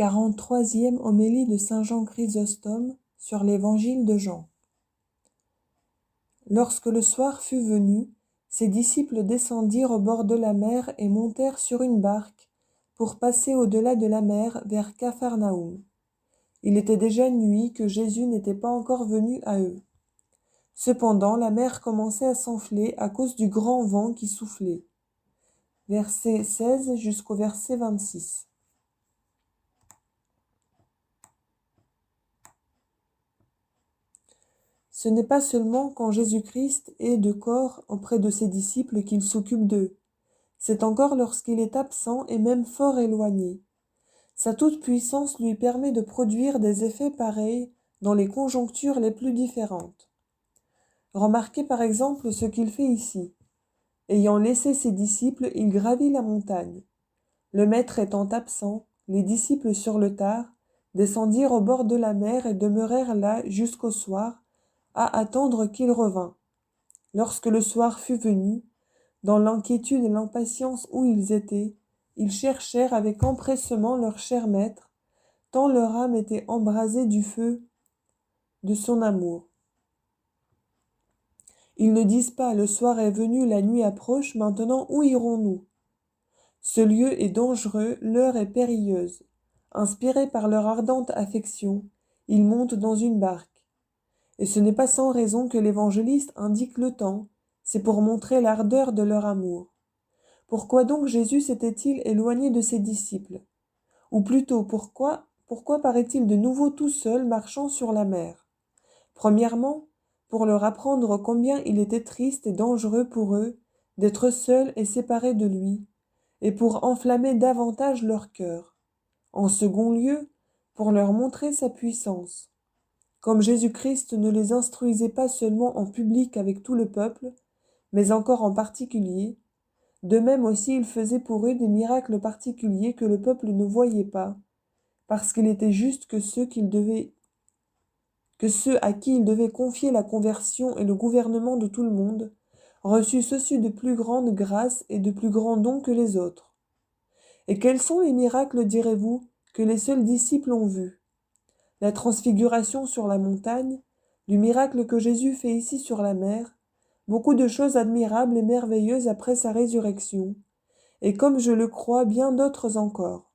43e homélie de saint Jean Chrysostome sur l'évangile de Jean. Lorsque le soir fut venu, ses disciples descendirent au bord de la mer et montèrent sur une barque pour passer au-delà de la mer vers Capharnaüm. Il était déjà nuit que Jésus n'était pas encore venu à eux. Cependant, la mer commençait à s'enfler à cause du grand vent qui soufflait. Verset 16 jusqu'au verset 26. Ce n'est pas seulement quand Jésus-Christ est de corps auprès de ses disciples qu'il s'occupe d'eux. C'est encore lorsqu'il est absent et même fort éloigné. Sa toute-puissance lui permet de produire des effets pareils dans les conjonctures les plus différentes. Remarquez par exemple ce qu'il fait ici. Ayant laissé ses disciples, il gravit la montagne. Le maître étant absent, les disciples sur le tard descendirent au bord de la mer et demeurèrent là jusqu'au soir, à attendre qu'il revînt. Lorsque le soir fut venu, dans l'inquiétude et l'impatience où ils étaient, ils cherchèrent avec empressement leur cher maître, tant leur âme était embrasée du feu de son amour. Ils ne disent pas « le soir est venu, la nuit approche, maintenant où irons-nous » Ce lieu est dangereux, l'heure est périlleuse. Inspirés par leur ardente affection, ils montent dans une barque. Et ce n'est pas sans raison que l'évangéliste indique le temps, c'est pour montrer l'ardeur de leur amour. Pourquoi donc Jésus s'était-il éloigné de ses disciples? Ou plutôt, pourquoi paraît-il de nouveau tout seul marchant sur la mer? Premièrement, pour leur apprendre combien il était triste et dangereux pour eux d'être seuls et séparés de lui, et pour enflammer davantage leur cœur. En second lieu, pour leur montrer sa puissance. Comme Jésus-Christ ne les instruisait pas seulement en public avec tout le peuple, mais encore en particulier, de même aussi il faisait pour eux des miracles particuliers que le peuple ne voyait pas, parce qu'il était juste que ceux à qui il devait confier la conversion et le gouvernement de tout le monde, reçussent ceci de plus grande grâce et de plus grands dons que les autres. Et quels sont les miracles, direz-vous, que les seuls disciples ont vus? La transfiguration sur la montagne, le miracle que Jésus fait ici sur la mer, beaucoup de choses admirables et merveilleuses après sa résurrection, et comme je le crois, bien d'autres encore.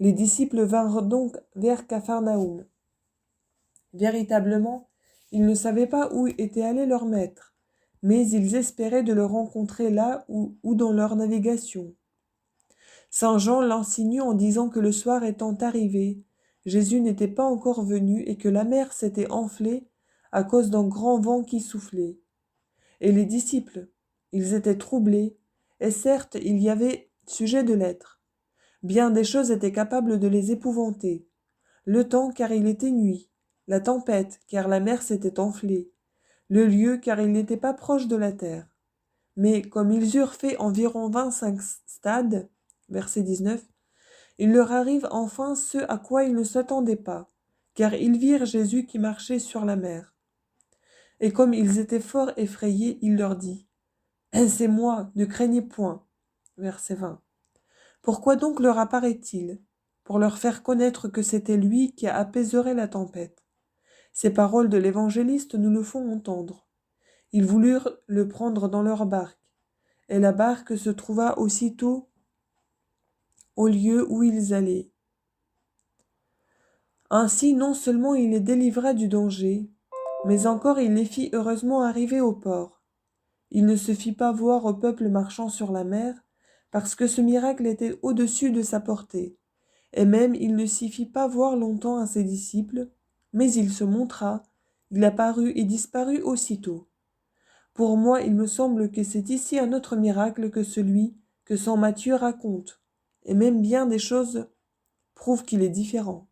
Les disciples vinrent donc vers Capharnaüm. Véritablement, ils ne savaient pas où était allé leur maître, mais ils espéraient de le rencontrer là ou dans leur navigation. Saint Jean l'insinue en disant que le soir étant arrivé, Jésus n'était pas encore venu et que la mer s'était enflée à cause d'un grand vent qui soufflait. Et les disciples, ils étaient troublés, et certes il y avait sujet de l'être. Bien des choses étaient capables de les épouvanter. Le temps, car il était nuit, la tempête, car la mer s'était enflée, le lieu, car il n'était pas proche de la terre. Mais comme ils eurent fait environ 25 stades, verset 19, il leur arrive enfin ce à quoi ils ne s'attendaient pas, car ils virent Jésus qui marchait sur la mer. Et comme ils étaient fort effrayés, il leur dit « C'est moi, ne craignez point » verset 20. Pourquoi donc leur apparaît-il? Pour leur faire connaître que c'était lui qui apaiserait la tempête. Ces paroles de l'évangéliste nous le font entendre. Ils voulurent le prendre dans leur barque, et la barque se trouva aussitôt au lieu où ils allaient. Ainsi, non seulement il les délivra du danger, mais encore il les fit heureusement arriver au port. Il ne se fit pas voir au peuple marchant sur la mer, parce que ce miracle était au-dessus de sa portée, et même il ne s'y fit pas voir longtemps à ses disciples, mais il se montra, il apparut et disparut aussitôt. Pour moi, il me semble que c'est ici un autre miracle que celui que saint Matthieu raconte, et même bien des choses prouvent qu'il est différent.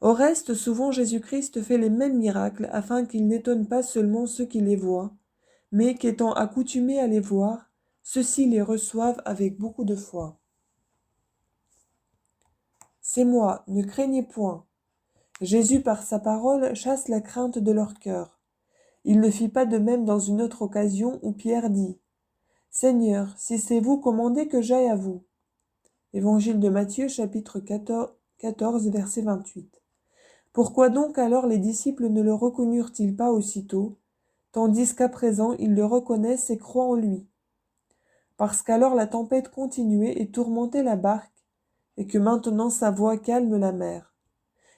Au reste, souvent Jésus-Christ fait les mêmes miracles afin qu'ils n'étonnent pas seulement ceux qui les voient, mais qu'étant accoutumés à les voir, ceux-ci les reçoivent avec beaucoup de foi. C'est moi, ne craignez point. Jésus, par sa parole, chasse la crainte de leur cœur. Il ne fit pas de même dans une autre occasion où Pierre dit « Seigneur, si c'est vous, commandez que j'aille à vous. » Évangile de Matthieu, chapitre 14, verset 28. Pourquoi donc alors les disciples ne le reconnurent-ils pas aussitôt, tandis qu'à présent ils le reconnaissent et croient en lui? Parce qu'alors la tempête continuait et tourmentait la barque, et que maintenant sa voix calme la mer.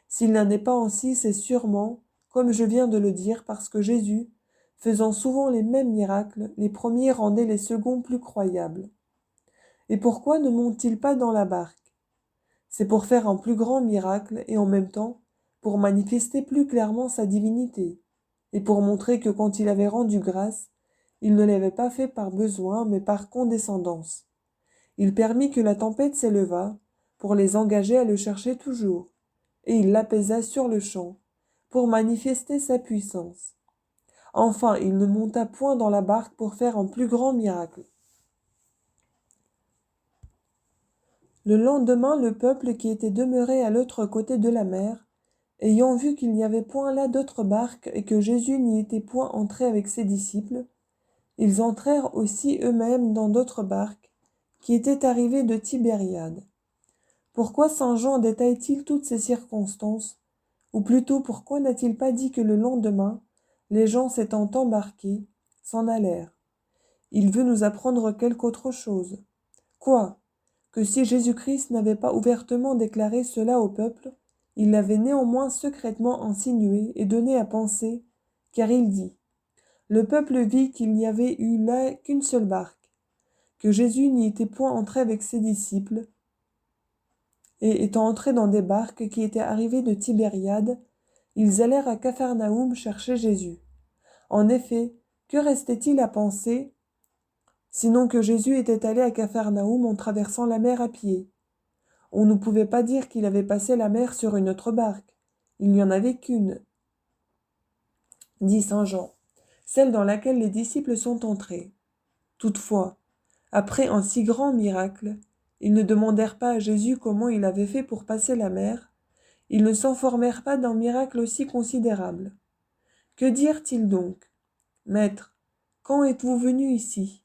S'il n'en est pas ainsi, c'est sûrement, comme je viens de le dire, parce que Jésus, faisant souvent les mêmes miracles, les premiers rendaient les seconds plus croyables. Et pourquoi ne monte-t-il pas dans la barque? C'est pour faire un plus grand miracle et en même temps pour manifester plus clairement sa divinité, et pour montrer que quand il avait rendu grâce, il ne l'avait pas fait par besoin, mais par condescendance. Il permit que la tempête s'élevât, pour les engager à le chercher toujours, et il l'apaisa sur-le-champ, pour manifester sa puissance. Enfin, il ne monta point dans la barque pour faire un plus grand miracle. Le lendemain, le peuple qui était demeuré à l'autre côté de la mer, ayant vu qu'il n'y avait point là d'autre barque et que Jésus n'y était point entré avec ses disciples, ils entrèrent aussi eux-mêmes dans d'autres barques, qui étaient arrivées de Tibériade. Pourquoi saint Jean détaille-t-il toutes ces circonstances? Ou plutôt, pourquoi n'a-t-il pas dit que le lendemain, les gens s'étant embarqués, s'en allèrent? Il veut nous apprendre quelque autre chose. Quoi? Que si Jésus-Christ n'avait pas ouvertement déclaré cela au peuple, il l'avait néanmoins secrètement insinué et donné à penser, car il dit: le peuple vit qu'il n'y avait eu là qu'une seule barque, que Jésus n'y était point entré avec ses disciples, et étant entrés dans des barques qui étaient arrivées de Tibériade, ils allèrent à Capharnaüm chercher Jésus. En effet, que restait-il à penser, sinon que Jésus était allé à Capharnaüm en traversant la mer à pied? On ne pouvait pas dire qu'il avait passé la mer sur une autre barque. Il n'y en avait qu'une, dit saint Jean, celle dans laquelle les disciples sont entrés. Toutefois, après un si grand miracle, ils ne demandèrent pas à Jésus comment il avait fait pour passer la mer, ils ne s'informèrent pas d'un miracle aussi considérable. Que dirent-ils donc? Maître, quand êtes-vous venu ici?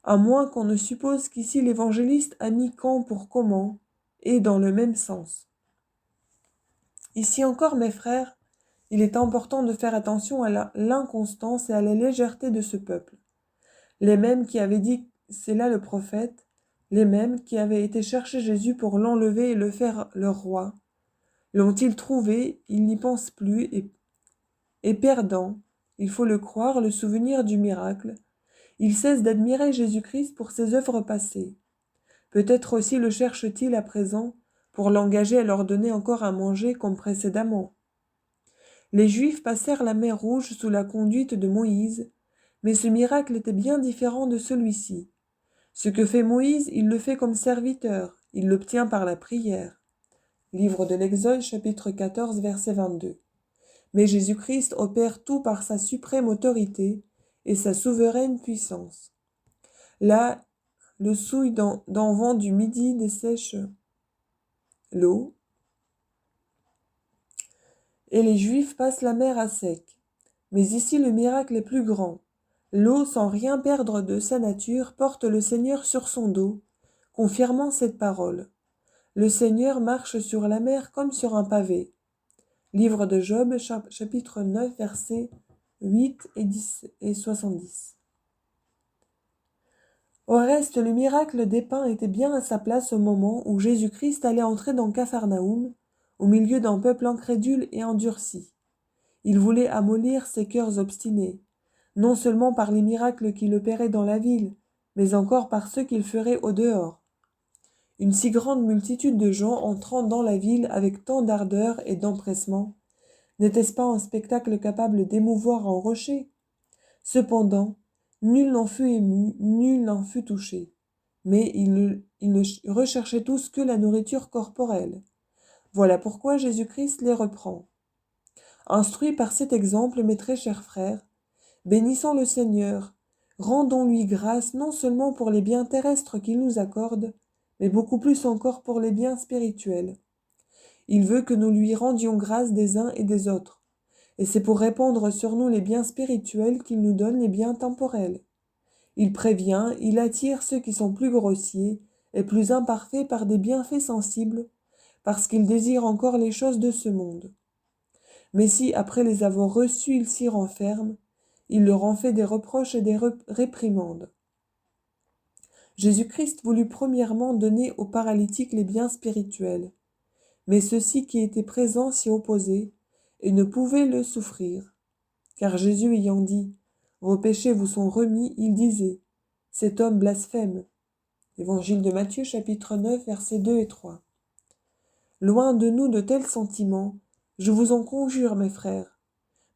À moins qu'on ne suppose qu'ici l'évangéliste a mis quand pour comment, et dans le même sens. Ici encore, mes frères, il est important de faire attention à l'inconstance et à la légèreté de ce peuple. Les mêmes qui avaient dit « c'est là le prophète », les mêmes qui avaient été chercher Jésus pour l'enlever et le faire leur roi, l'ont-ils trouvé? Ils n'y pensent plus et perdant, il faut le croire, le souvenir du miracle, ils cessent d'admirer Jésus-Christ pour ses œuvres passées. Peut-être aussi le cherchent-ils à présent pour l'engager à leur donner encore à manger comme précédemment. Les Juifs passèrent la mer Rouge sous la conduite de Moïse, mais ce miracle était bien différent de celui-ci. Ce que fait Moïse, il le fait comme serviteur, il l'obtient par la prière. Livre de l'Exode, chapitre 14, verset 22. Mais Jésus-Christ opère tout par sa suprême autorité et sa souveraine puissance. Là, le souille d'un vent du midi dessèche l'eau, et les Juifs passent la mer à sec. Mais ici le miracle est plus grand. L'eau, sans rien perdre de sa nature, porte le Seigneur sur son dos, confirmant cette parole. Le Seigneur marche sur la mer comme sur un pavé. Livre de Job, chapitre 9, versets 8 et 10 et 70. Au reste, le miracle des pains était bien à sa place au moment où Jésus-Christ allait entrer dans Capharnaüm, au milieu d'un peuple incrédule et endurci. Il voulait amollir ses cœurs obstinés, non seulement par les miracles qu'il opérait dans la ville, mais encore par ceux qu'il ferait au dehors. Une si grande multitude de gens entrant dans la ville avec tant d'ardeur et d'empressement, n'était-ce pas un spectacle capable d'émouvoir un rocher? Cependant, nul n'en fut ému, nul n'en fut touché. Mais ils ne recherchaient tous que la nourriture corporelle. Voilà pourquoi Jésus-Christ les reprend. Instruits par cet exemple, mes très chers frères, bénissons le Seigneur, rendons-lui grâce non seulement pour les biens terrestres qu'il nous accorde, mais beaucoup plus encore pour les biens spirituels. Il veut que nous lui rendions grâce des uns et des autres, et c'est pour répandre sur nous les biens spirituels qu'il nous donne les biens temporels. Il prévient, il attire ceux qui sont plus grossiers, est plus imparfait par des bienfaits sensibles, parce qu'il désire encore les choses de ce monde. Mais si, après les avoir reçus, il s'y renferme, il leur en fait des reproches et des réprimandes. Jésus-Christ voulut premièrement donner aux paralytiques les biens spirituels, mais ceux-ci qui étaient présents s'y opposaient et ne pouvaient le souffrir. Car Jésus ayant dit « Vos péchés vous sont remis », il disait « Cet homme blasphème ». Évangile de Matthieu, chapitre 9, versets 2 et 3. Loin de nous de tels sentiments, je vous en conjure, mes frères,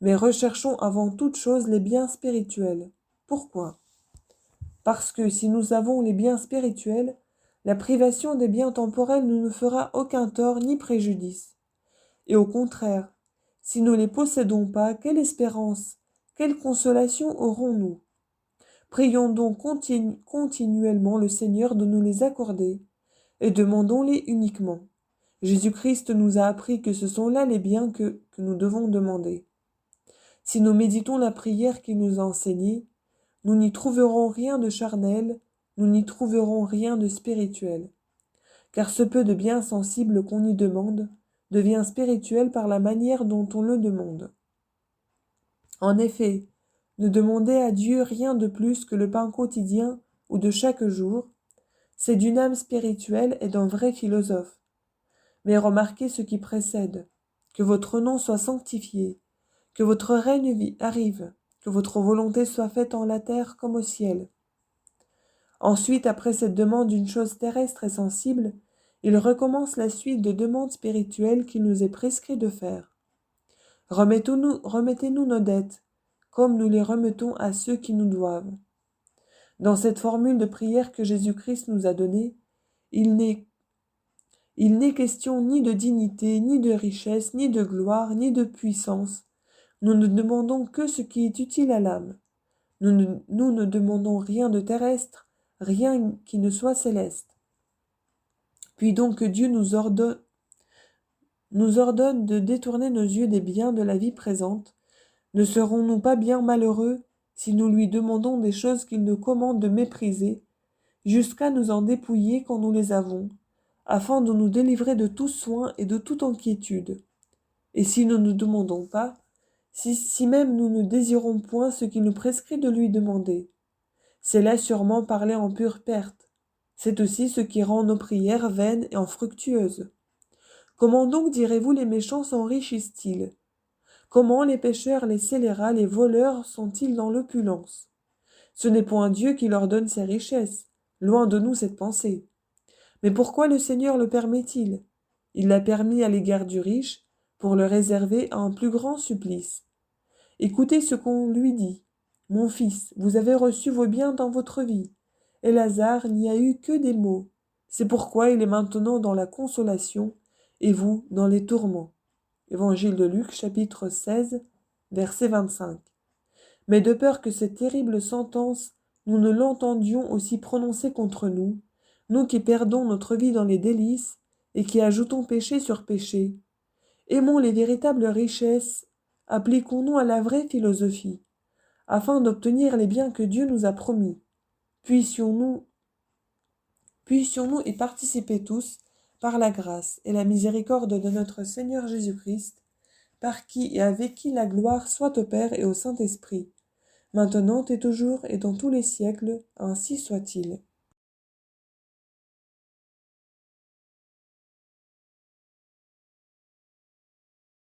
mais recherchons avant toute chose les biens spirituels. Pourquoi ? Parce que si nous avons les biens spirituels, la privation des biens temporels ne nous fera aucun tort ni préjudice. Et au contraire, si nous ne les possédons pas, quelle espérance, quelle consolation aurons-nous ? Prions donc continuellement le Seigneur de nous les accorder, et demandons-les uniquement. Jésus-Christ nous a appris que ce sont là les biens que nous devons demander. Si nous méditons la prière qu'il nous a enseignée, nous n'y trouverons rien de charnel, nous n'y trouverons rien de spirituel. Car ce peu de biens sensibles qu'on y demande devient spirituel par la manière dont on le demande. En effet, ne demander à Dieu rien de plus que le pain quotidien ou de chaque jour, c'est d'une âme spirituelle et d'un vrai philosophe. Mais remarquez ce qui précède, que votre nom soit sanctifié, que votre règne arrive, que votre volonté soit faite en la terre comme au ciel. Ensuite, après cette demande d'une chose terrestre et sensible, il recommence la suite de demandes spirituelles qu'il nous est prescrit de faire. Remettez-nous nos dettes, comme nous les remettons à ceux qui nous doivent. Dans cette formule de prière que Jésus-Christ nous a donnée, il n'est question ni de dignité, ni de richesse, ni de gloire, ni de puissance. Nous ne demandons que ce qui est utile à l'âme. Nous ne demandons rien de terrestre, rien qui ne soit céleste. Puis donc que Dieu nous ordonne de détourner nos yeux des biens de la vie présente, ne serons-nous pas bien malheureux si nous lui demandons des choses qu'il nous commande de mépriser, jusqu'à nous en dépouiller quand nous les avons, afin de nous délivrer de tout soin et de toute inquiétude. Et si nous ne demandons pas, si même nous ne désirons point ce qu'il nous prescrit de lui demander, c'est là sûrement parler en pure perte. C'est aussi ce qui rend nos prières vaines et infructueuses. Comment donc, direz-vous, les méchants s'enrichissent-ils ? Comment les pécheurs, les scélérats, les voleurs sont-ils dans l'opulence ? Ce n'est point Dieu qui leur donne ces richesses, loin de nous cette pensée. Mais pourquoi le Seigneur le permet-il ? Il l'a permis à l'égard du riche, pour le réserver à un plus grand supplice. Écoutez ce qu'on lui dit. « Mon fils, vous avez reçu vos biens dans votre vie, et Lazare n'y a eu que des maux. C'est pourquoi il est maintenant dans la consolation, et vous dans les tourments. » Évangile de Luc, chapitre 16, verset 25. Mais de peur que cette terrible sentence, nous ne l'entendions aussi prononcer contre nous, nous qui perdons notre vie dans les délices, et qui ajoutons péché sur péché, aimons les véritables richesses, appliquons-nous à la vraie philosophie, afin d'obtenir les biens que Dieu nous a promis. Puissions-nous y participer tous, par la grâce et la miséricorde de notre Seigneur Jésus-Christ, par qui et avec qui la gloire soit au Père et au Saint-Esprit, maintenant et toujours et dans tous les siècles, ainsi soit-il.